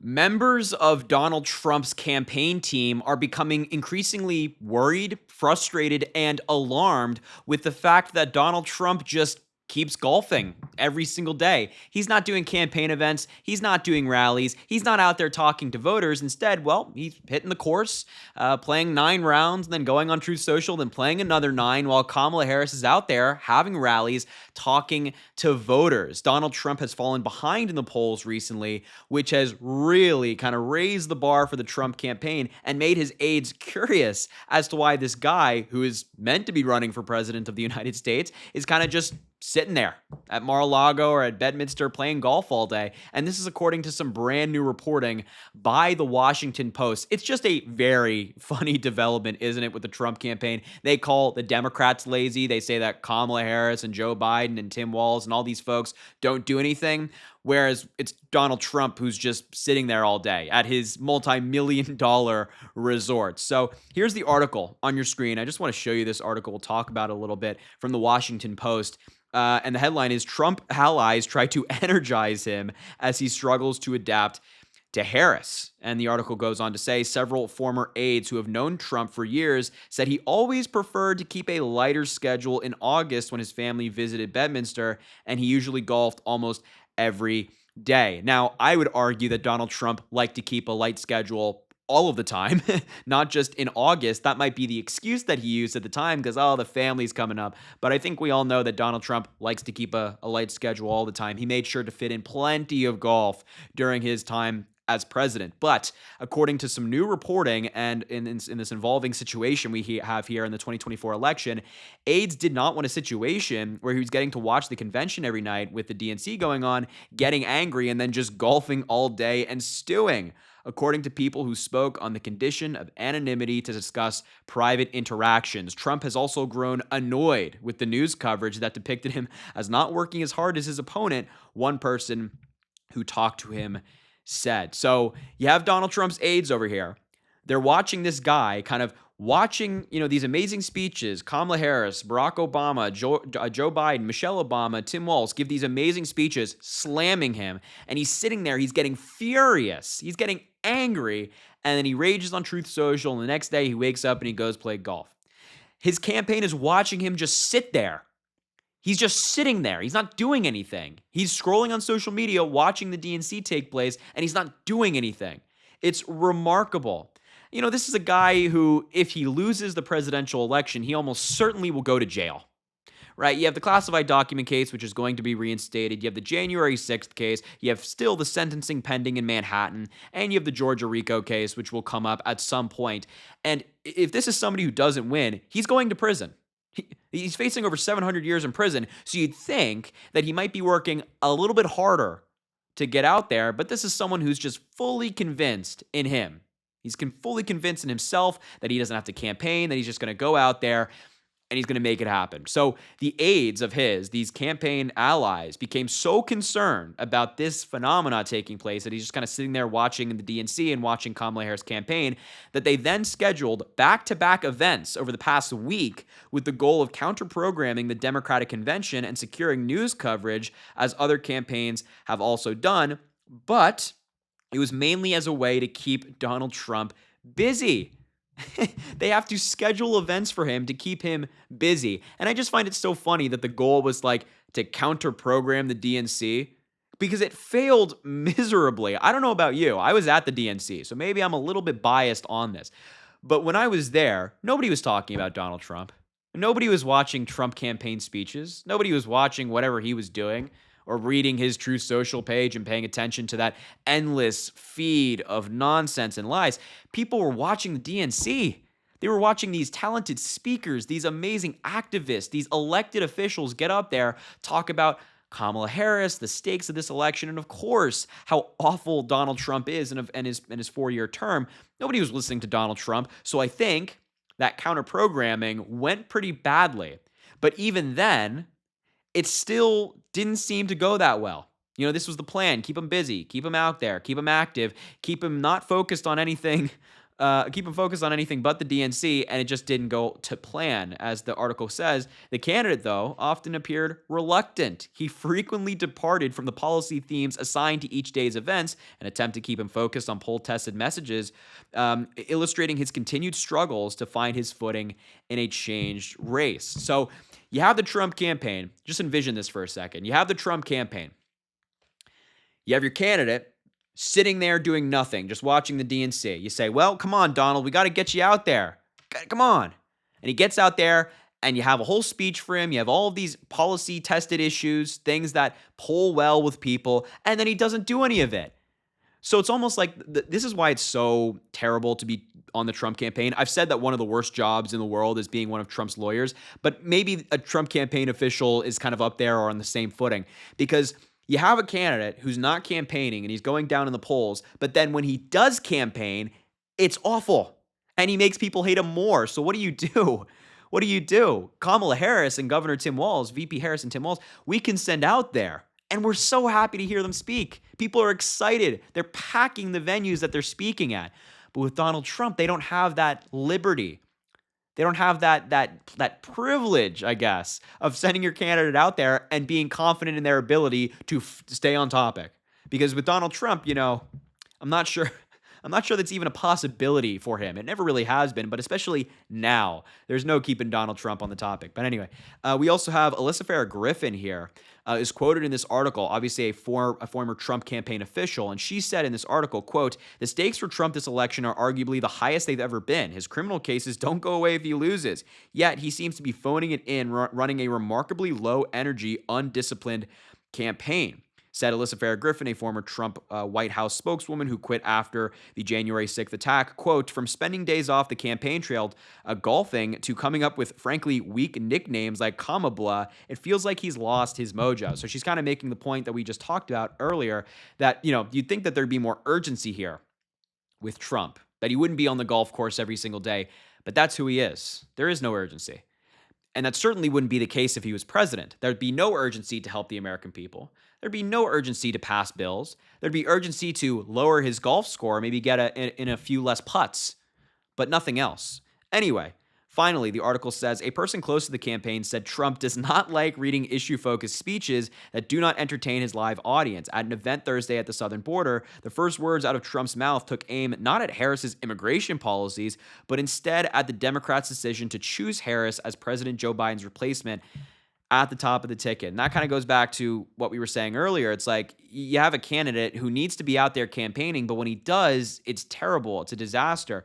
Members of Donald Trump's campaign team are becoming increasingly worried, frustrated, and alarmed with the fact that Donald Trump just keeps golfing every single day. He's not doing campaign events. He's not doing rallies. He's not out there talking to voters. Instead, well, he's hitting the course, playing 9 rounds, and then going on Truth Social, then playing another 9 while Kamala Harris is out there having rallies, talking to voters. Donald Trump has fallen behind in the polls recently, which has really kind of raised the bar for the Trump campaign and made his aides curious as to why this guy, who is meant to be running for president of the United States, is kind of just sitting there at Mar-a-Lago or at Bedminster playing golf all day. And this is according to some brand new reporting by the Washington Post. It's just a very funny development, isn't it, with the Trump campaign? They call the Democrats lazy. They say that Kamala Harris and Joe Biden and Tim Walz and all these folks don't do anything, whereas it's Donald Trump who's just sitting there all day at his multi-million-dollar resort. So here's the article on your screen. I just want to show you this article. We'll talk about it a little bit from the Washington Post. And the headline is Trump allies try to energize him as he struggles to adapt to Harris. And the article goes on to say several former aides who have known Trump for years said he always preferred to keep a lighter schedule in August when his family visited Bedminster, and he usually golfed almost every day. Now, I would argue that Donald Trump liked to keep a light schedule all of the time, not just in August. That might be the excuse that he used at the time because, the family's coming up. But I think we all know that Donald Trump likes to keep a light schedule all the time. He made sure to fit in plenty of golf during his time as president. But according to some new reporting and in this involving situation we have here in the 2024 election, aides did not want a situation where he was getting to watch the convention every night with the DNC going on, getting angry, and then just golfing all day and stewing. According to people who spoke on the condition of anonymity to discuss private interactions, Trump has also grown annoyed with the news coverage that depicted him as not working as hard as his opponent, one person who talked to him said. So you have Donald Trump's aides over here. They're watching this guy, kind of watching, these amazing speeches, Kamala Harris, Barack Obama, Joe Biden, Michelle Obama, Tim Walz give these amazing speeches, slamming him. And he's sitting there, he's getting furious. He's getting angry. And then he rages on Truth Social. And the next day he wakes up and he goes play golf. His campaign is watching him just sit there. He's just sitting there. He's not doing anything. He's scrolling on social media, watching the DNC take place, and he's not doing anything. It's remarkable. This is a guy who, if he loses the presidential election, he almost certainly will go to jail, right? You have the classified document case, which is going to be reinstated. You have the January 6th case. You have still the sentencing pending in Manhattan. And you have the Georgia RICO case, which will come up at some point. And if this is somebody who doesn't win, he's going to prison. He's facing over 700 years in prison. So you'd think that he might be working a little bit harder to get out there. But this is someone who's just fully convinced in him. He's fully convinced in himself that he doesn't have to campaign, that he's just going to go out there and he's going to make it happen. So the aides of his, these campaign allies, became so concerned about this phenomena taking place that he's just kind of sitting there watching the DNC and watching Kamala Harris campaign, that they then scheduled back-to-back events over the past week with the goal of counter-programming the Democratic convention and securing news coverage, as other campaigns have also done. But it was mainly as a way to keep Donald Trump busy. They have to schedule events for him to keep him busy. And I just find it so funny that the goal was to counter-program the DNC because it failed miserably. I don't know about you. I was at the DNC, so maybe I'm a little bit biased on this. But when I was there, nobody was talking about Donald Trump. Nobody was watching Trump campaign speeches. Nobody was watching whatever he was doing or reading his Truth Social page and paying attention to that endless feed of nonsense and lies. People were watching the DNC. They were watching these talented speakers, these amazing activists, these elected officials get up there, talk about Kamala Harris, the stakes of this election, and of course, how awful Donald Trump is and his 4-year term. Nobody was listening to Donald Trump. So I think that counter-programming went pretty badly. But even then, it still didn't seem to go that well. This was the plan. Keep him busy. Keep him out there. Keep him active. Keep him not focused on anything keep him focused on anything but the DNC, and it just didn't go to plan. As the article says, the candidate, though, often appeared reluctant. He frequently departed from the policy themes assigned to each day's events, an attempt to keep him focused on poll-tested messages, illustrating his continued struggles to find his footing in a changed race. So you have the Trump campaign. Just envision this for a second. You have the Trump campaign. You have your candidate sitting there doing nothing, just watching the DNC. You say, well, come on, Donald, we got to get you out there. Come on. And he gets out there, and you have a whole speech for him. You have all of these policy-tested issues, things that poll well with people, and then he doesn't do any of it. So it's almost like this is why it's so terrible to be on the Trump campaign. I've said that one of the worst jobs in the world is being one of Trump's lawyers, but maybe a Trump campaign official is kind of up there or on the same footing, because you have a candidate who's not campaigning and he's going down in the polls, but then when he does campaign, it's awful and he makes people hate him more. So what do you do? What do you do? Kamala Harris and Governor Tim Walz, VP Harris and Tim Walz, we can send out there, and we're so happy to hear them speak. People are excited. They're packing the venues that they're speaking at. But with Donald Trump, they don't have that liberty. They don't have that privilege, I guess, of sending your candidate out there and being confident in their ability to stay on topic. Because with Donald Trump, I'm not sure that's even a possibility for him. It never really has been, but especially now, there's no keeping Donald Trump on the topic. But anyway, we also have Alyssa Farah Griffin here, is quoted in this article, obviously a former Trump campaign official, and she said in this article, quote, "The stakes for Trump this election are arguably the highest they've ever been. His criminal cases don't go away if he loses. Yet he seems to be phoning it in, running a remarkably low-energy, undisciplined campaign," said Alyssa Farah Griffin, a former Trump White House spokeswoman who quit after the January 6th attack. Quote, "From spending days off the campaign trail golfing to coming up with, frankly, weak nicknames like Kamabla, it feels like he's lost his mojo." So she's kind of making the point that we just talked about earlier, that, you'd think that there'd be more urgency here with Trump, that he wouldn't be on the golf course every single day, but that's who he is. There is no urgency. And that certainly wouldn't be the case if he was president. There'd be no urgency to help the American people. There'd be no urgency to pass bills. There'd be urgency to lower his golf score, maybe get in a few less putts, but nothing else. Anyway, finally, the article says, a person close to the campaign said Trump does not like reading issue-focused speeches that do not entertain his live audience. At an event Thursday at the southern border, the first words out of Trump's mouth took aim not at Harris's immigration policies, but instead at the Democrats' decision to choose Harris as President Joe Biden's replacement at the top of the ticket. And that kind of goes back to what we were saying earlier. It's like you have a candidate who needs to be out there campaigning, but when he does, it's terrible. It's a disaster.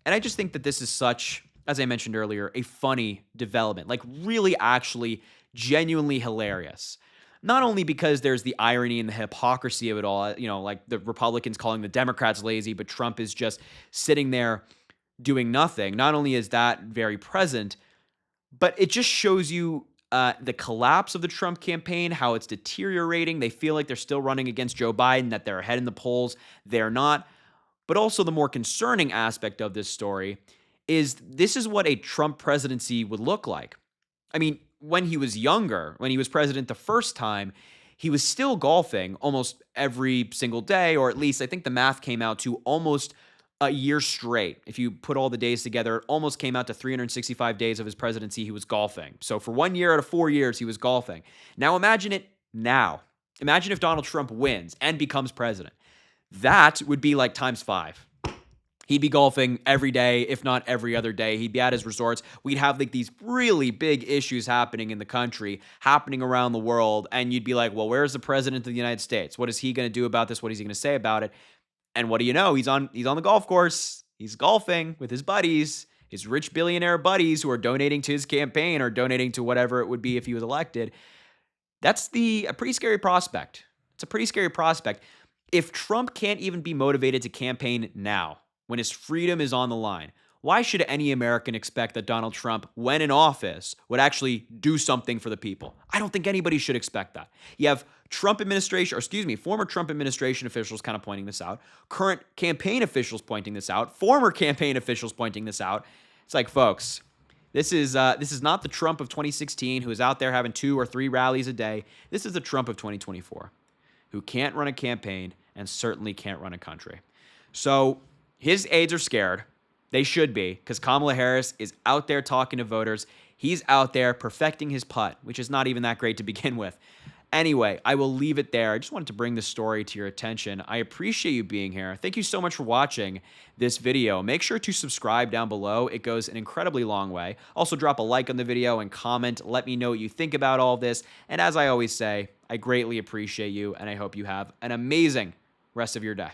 And I just think that this is such, as I mentioned earlier, a funny development, like really actually genuinely hilarious. Not only because there's the irony and the hypocrisy of it all, like the Republicans calling the Democrats lazy, but Trump is just sitting there doing nothing. Not only is that very present, but it just shows you the collapse of the Trump campaign, how it's deteriorating. They feel like they're still running against Joe Biden, that they're ahead in the polls. They're not. But also the more concerning aspect of this story is this is what a Trump presidency would look like. I mean, when he was younger, when he was president the first time, he was still golfing almost every single day, or at least I think the math came out to almost a year straight. If you put all the days together, it almost came out to 365 days of his presidency he was golfing. So for 1 year out of 4 years, he was golfing. Now imagine it now. Imagine if Donald Trump wins and becomes president. That would be like times 5. He'd be golfing every day, if not every other day. He'd be at his resorts. We'd have like these really big issues happening in the country, happening around the world. And you'd be like, well, where's the president of the United States? What is he going to do about this? What is he going to say about it? And what do you know? He's on the golf course. He's golfing with his buddies, his rich billionaire buddies who are donating to his campaign or donating to whatever it would be if he was elected. That's a pretty scary prospect. It's a pretty scary prospect. If Trump can't even be motivated to campaign now, when his freedom is on the line, why should any American expect that Donald Trump, when in office, would actually do something for the people? I don't think anybody should expect that. You have former Trump administration officials kind of pointing this out, current campaign officials pointing this out, former campaign officials pointing this out. It's like, folks, this is not the Trump of 2016 who is out there having 2 or 3 rallies a day. This is the Trump of 2024 who can't run a campaign and certainly can't run a country. So, His aides are scared. They should be, because Kamala Harris is out there talking to voters. He's out there perfecting his putt, which is not even that great to begin with. Anyway, I will leave it there. I just wanted to bring this story to your attention. I appreciate you being here. Thank you so much for watching this video. Make sure to subscribe down below. It goes an incredibly long way. Also, drop a like on the video and comment. Let me know what you think about all this. And as I always say, I greatly appreciate you, and I hope you have an amazing rest of your day.